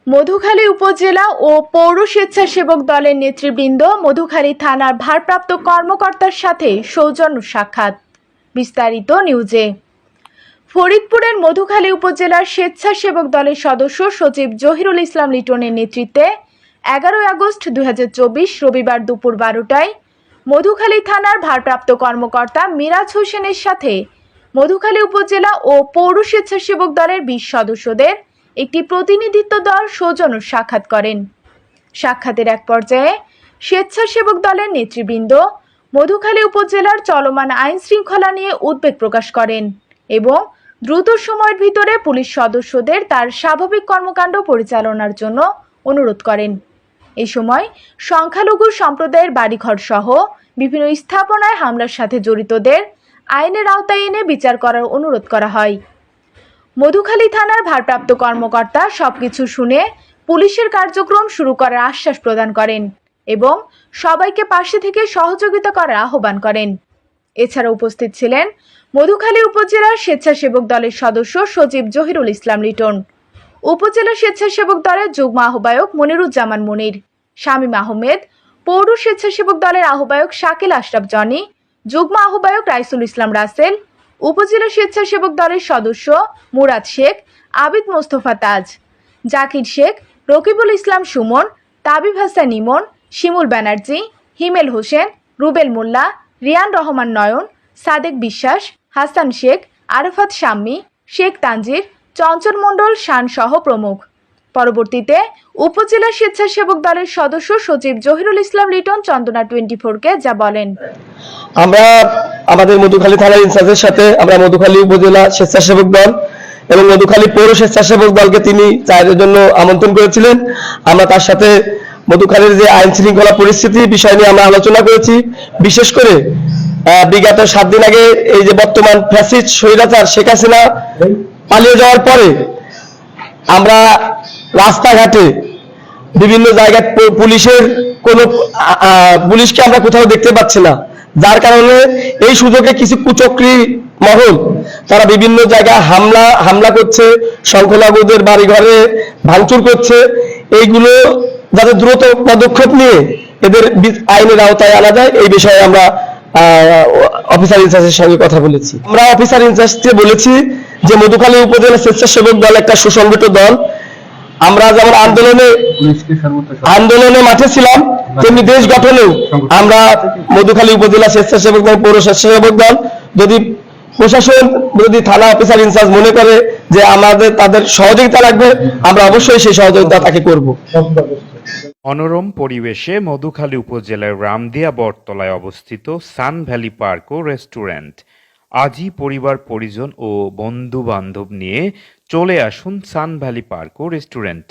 মধুখালী উপজেলা ও পৌর স্বেচ্ছাসেবক দলের নেতৃবৃন্দ মধুখালী থানার ভারপ্রাপ্ত কর্মকর্তার সাথে সৌজন্য সাক্ষাৎ। বিস্তারিত নিউজে। ফরিদপুরের মধুখালী উপজেলার স্বেচ্ছাসেবক দলের সদস্য সচিব জহিরুল ইসলাম লিটনের নেতৃত্বে 11 আগস্ট 2024 রবিবার দুপুর 12টায় মধুখালী থানার ভারপ্রাপ্ত কর্মকর্তা মিরাজ হোসেনের সাথে মধুখালী উপজেলা ও পৌর স্বেচ্ছাসেবক দলের 20 সদস্যদের একটি প্রতিনিধিত্ব দল সৌজন্য সাক্ষাৎ করেন। সাক্ষাতের এক পর্যায়ে স্বেচ্ছাসেবক দলের নেতৃবৃন্দ মধুখালী উপজেলার চলমান আইন শৃঙ্খলা নিয়ে উদ্বেগ প্রকাশ করেন এবং দ্রুত সময়ের ভিতরে পুলিশ সদস্যদের তার স্বাভাবিক কর্মকাণ্ড পরিচালনার জন্য অনুরোধ করেন। এই সময় সংখ্যালঘু সম্প্রদায়ের বাড়িঘর সহ বিভিন্ন স্থাপনায় হামলার সাথে জড়িতদের আইনের আওতায় এনে বিচার করার অনুরোধ করা হয়। মধুখালী থানার ভারপ্রাপ্ত কর্মকর্তা সবকিছু শুনে পুলিশের কার্যক্রম শুরু করার আশ্বাস প্রদান করেন এবং সবাইকে পাশে থেকে সহযোগিতা করার আহ্বান করেন। এছাড়া উপস্থিত ছিলেন মধুখালী উপজেলার স্বেচ্ছাসেবক দলের সদস্য সচিব জহিরুল ইসলাম লিটন, উপজেলা স্বেচ্ছাসেবক দলের যুগ্ম আহ্বায়ক মনিরুজ্জামান মনির, শামীম আহমেদ, পৌর স্বেচ্ছাসেবক দলের আহ্বায়ক শাকিল আশরাফ জনি, যুগ্ম আহ্বায়ক রাইসুল ইসলাম রাসেল, উপজেলা স্বেচ্ছাসেবক দলের সদস্য মুরাদ শেখ, আবিদ মোস্তফা তাজ, জাকির শেখ, রকিবুল ইসলাম সুমন, তাবিব হাসান ইমন, শিমুল ব্যানার্জি, হিমেল হোসেন, রুবেল মোল্লা, রিয়ান রহমান নয়ন, সাদেক বিশ্বাস, হাসান শেখ, আরাফাত শাম্মী, শেখ তানজির, চঞ্চল মণ্ডল, শান সহ প্রমুখ। পরবর্তীতে উপজেলা স্বেচ্ছাসেবক দলের সদস্য সচিব জহিরুল ইসলাম লিটন চন্দনা 24-কে যা বলেন। আমরা আমাদের মধুখালী থানার ইনচার্জের সাথে আমরা মধুখালী উপজেলা স্বেচ্ছাসেবক দল এবং মধুখালী পৌর স্বেচ্ছাসেবক দলকে তিনি চায়ের জন্য আমন্ত্রণ করেছিলেন। আমরা তার সাথে মধুখালীর যে আইন শৃঙ্খলা পরিস্থিতি বিষয় নিয়ে আমরা আলোচনা করেছি। বিশেষ করে বিগত 7 দিন আগে এই যে বর্তমান ফ্যাসিস্ট স্বৈরাচার শেখ হাসিনা পালিয়ে যাওয়ার পরে আমরা রাস্তাঘাটে বিভিন্ন জায়গায় পুলিশকে আমরা কোথাও দেখতে পাচ্ছি না, যার কারণে এই সুযোগে কিছু কুচক্রী মহল তারা বিভিন্ন জায়গায় হামলা করছে, সংখ্যালঘুদের বাড়িঘরে ভাঙচুর করছে। এইগুলো যাতে দ্রুত পদক্ষেপ নিয়ে এদের আইনের আওতায় আনা যায় এই বিষয়ে আমরা অফিসার ইনচার্জের সঙ্গে কথা বলেছি। আমরা অফিসার ইনচার্জকে বলেছি যে মধুখালী উপজেলা স্বেচ্ছাসেবক দল একটা সুসংগঠিত দল। আমরা যেমন আন্দোলনে মাঠে ছিলাম, তেমনি দেশ গঠনেও আমরা মধুখালী উপজেলা স্বেচ্ছাসেবক দল, পৌর স্বেচ্ছাসেবক দল, যদি প্রশাসন যদি থানা অফিসার ইনচার্জ মনে করে যে তাদের সহযোগিতা লাগবে, আমরা অবশ্যই সেই সহযোগিতা তাকে করব। মনোরম পরিবেশে মধুখালী উপজেলার রামদিয়া বটতলায় অবস্থিত সান ভ্যালি পার্ক ও রেস্টুরেন্ট। আজই পরিবার পরিজন ও বন্ধু বান্ধব নিয়ে চলে আসুন সান ভ্যালি পার্ক ও রেস্টুরেন্টে।